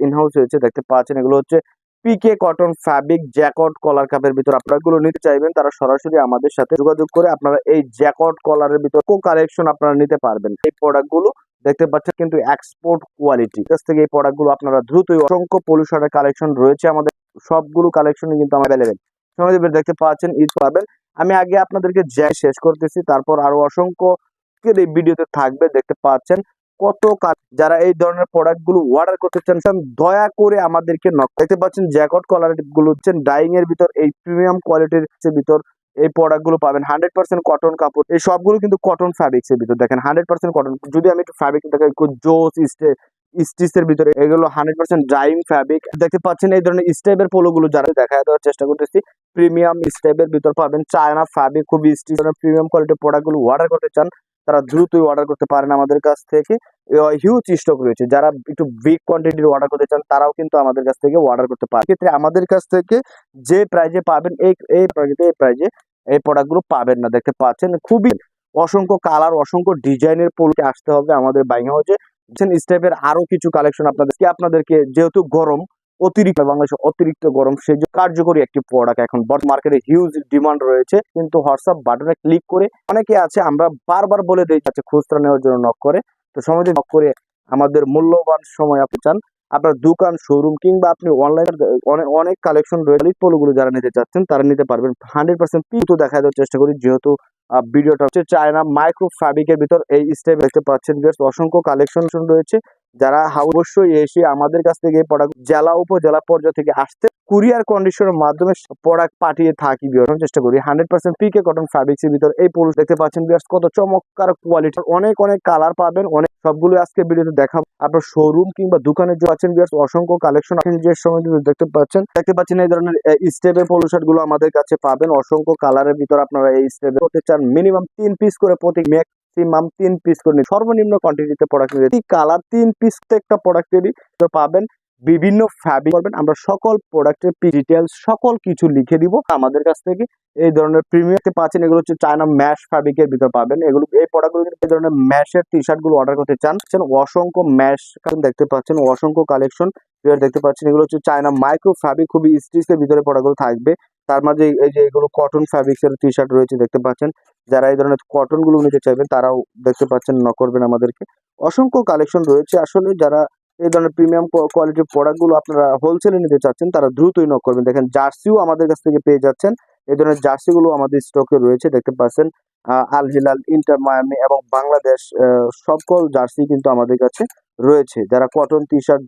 In-house হয়েছে, দেখতে পাচ্ছেন এগুলো হচ্ছে পিকে কটন ফ্যাব্রিক জ্যাকট কলার কাপের ভিতর আপনারা এগুলো নিতে চাইবেন তারা সরাসরি আমাদের সাথে যোগাযোগ করে আপনারা এই জ্যাকট কলারের ভিতর কালেকশন আপনারা নিতে পারবেন। এই প্রোডাক্টগুলো দেখতে পাচ্ছেন কিন্তু এক্সপোর্ট কোয়ালিটি কাছ থেকে এই প্রোডাক্টগুলো আপনারা দ্রুতই অসংখ্য পলিশনের কালেকশন রয়েছে আমাদের সবগুলো কালেকশনই কিন্তু অ্যাভেলেবেল। দেখতে পাচ্ছেন ঈদ পাবেন। আমি আগে আপনাদেরকে শেষ করতেছি, তারপর আরো অসংখ্য এই ভিডিওতে থাকবে। দেখতে পাচ্ছেন কত যারা এই ধরনের প্রোডাক্ট গুলো অর্ডার করতে চান দয়া করে আমাদেরকে নক। দেখতে পাচ্ছেন জ্যাকট কলার গুলো হচ্ছেন ডাইং এর ভিতর এই প্রিমিয়াম কোয়ালিটির ভিতর এই প্রোডাক্ট গুলো পাবেন 100% কটন কাপড়। এই সবগুলো কিন্তু কটন ফ্যাব্রিক্স এর ভিতর দেখেন 100% কটন। যদি আমি একটু ফ্যাব্রিক দেখাই জোস স্টিচের ভিতরে এগুলো 100% ড্রাইং ফ্যাব্রিক। দেখতে পাচ্ছেন এই ধরনের স্টেপের পোলো গুলো যারা দেখা দেওয়ার চেষ্টা করতেছি প্রিমিয়াম স্টেপের ভিতর পাবেন চায়না ফ্যাব্রিক খুবই স্টিচ প্রিমিয়াম কোয়ালিটির প্রোডাক্ট গুলো অর্ডার করতে চান তারা দ্রুতই অর্ডার করতে পারেন আমাদের কাছ থেকে। হিউজ স্টক রয়েছে, যারা একটু বিগ কোয়ান্টিটির অর্ডার করতে চান তারাও কিন্তু আমাদের কাছ থেকে অর্ডার করতে পারেন। ক্ষেত্রে আমাদের কাছ থেকে যে প্রাইজে পাবেন এই প্রাইজে এই প্রোডাক্টগুলো পাবেন না। দেখতে পাচ্ছেন খুবই অসংখ্য কালার অসংখ্য ডিজাইনের পোলোতে আসতে হবে আমাদের বাইং হাউসে। স্টেপের আরো কিছু কালেকশন আপনাদেরকে যেহেতু গরম অতিরিক্ত বাংলাদেশে অতিরিক্ত গরম সেই যে কার্যকরী একটি প্রোডাক্ট এখন মার্কেটে হিউজ ডিমান্ড রয়েছে। কিন্তু হোয়াটসঅ্যাপ বাটনে ক্লিক করে অনেকে আছে আমরা বারবার বলে দিই আছে খুচরা নেওয়ার জন্য নক করে, তো সময় নক করে আমাদের মূল্যবান সময় আপনি চান আপনার দোকান শোরুম কিংবা আপনি অনলাইনে অনেক কালেকশন রয়েছে পোলোগুলো যারা নিতে চাচ্ছেন তারা নিতে পারবেন 100% পিতো দেখা দেওয়ার চেষ্টা করি। যেহেতু ভিডিওটা হচ্ছে চায়না মাইক্রো ফ্যাব্রিকের ভিতর এই স্টেপ দেখতে পাচ্ছেন অসংখ্য কালেকশন রয়েছে। যারা অবশ্যই এসে আমাদের কাছ থেকে এই প্রোডাক্ট জেলা উপজেলা পর্যায় থেকে আসতে কুরিয়ার কন্ডিশনের মাধ্যমে প্রোডাক্ট পাঠিয়ে থাকি চেষ্টা করি। 100% পিকে কটন ফ্যাব্রিক্স এর ভিতর এই পোলো দেখতে পাচ্ছেন কত চমৎকার কোয়ালিটি অনেক কালার পাবেন অনেক সবগুলো আজকে ভিডিওতে দেখাবো। আপনার শোরুম কিংবা দোকানে যে আছেন অসংখ্য কালেকশন যে সময় দেখতে পাচ্ছেন এই ধরনের স্টেপের পোলো শার্ট গুলো আমাদের কাছে পাবেন অসংখ্য কালারের ভিতর। আপনারা এই স্টেপে করতে চান মিনিমাম 3 পিস করে প্রতি ম্যাক্সিমাম 3 পিস করে সর্বনিম্ন কোয়ান্টিটিতে প্রোডাক্ট নিতে কালার 3 পিস একটা প্রোডাক্টেরই তো পাবেন বিভিন্ন ফ্যাব্রিক করবেন। আমরা সকল প্রোডাক্টের ডিটেইলস সকল কিছু লিখে দিব আমাদের কাছ থেকে। এই ধরনের প্রিমিয়াম পাচ্ছেন এগুলো হচ্ছে চায়না ম্যাশ ফ্যাব্রিকের ভিতর পাবেন। এগুলো এই প্রোডাক্টগুলো এই ধরনের ম্যাশের টি শার্ট গুলো অর্ডার করতে চান অসংখ্য ম্যাশ দেখতে পাচ্ছেন অসংখ্য কালেকশন দেখতে পাচ্ছেন। এগুলো হচ্ছে চায়না মাইক্রো ফ্যাব্রিক খুবই স্টিচের ভিতরে প্রোডাক্টগুলো থাকবে। তার মাঝে এই যে এগুলো কটন ফ্যাব্রিক্স এর টি শার্ট রয়েছে দেখতে পাচ্ছেন। যারা এই ধরনের কটন গুলো নিতে চাইবেন তারাও দেখতে পাচ্ছেন নক করবেন আমাদেরকে। অসংখ্য কালেকশন রয়েছে আসলে যারা এই ধরনের প্রিমিয়াম কোয়ালিটির প্রোডাক্ট গুলো আপনারা হোলসেলে নিতে চাচ্ছেন তারা দ্রুতই নক করবেন। দেখেন জার্সিও আমাদের কাছ থেকে পেয়ে যাচ্ছেন। এই ধরনের জার্সি গুলো আমাদের স্টকে রয়েছে দেখতে পাচ্ছেন। আল হিলাল ইন্টার মায়ামি এবং বাংলাদেশ সকল জার্সি কিন্তু আমাদের কাছে রয়েছে। যারা কটন টি শার্ট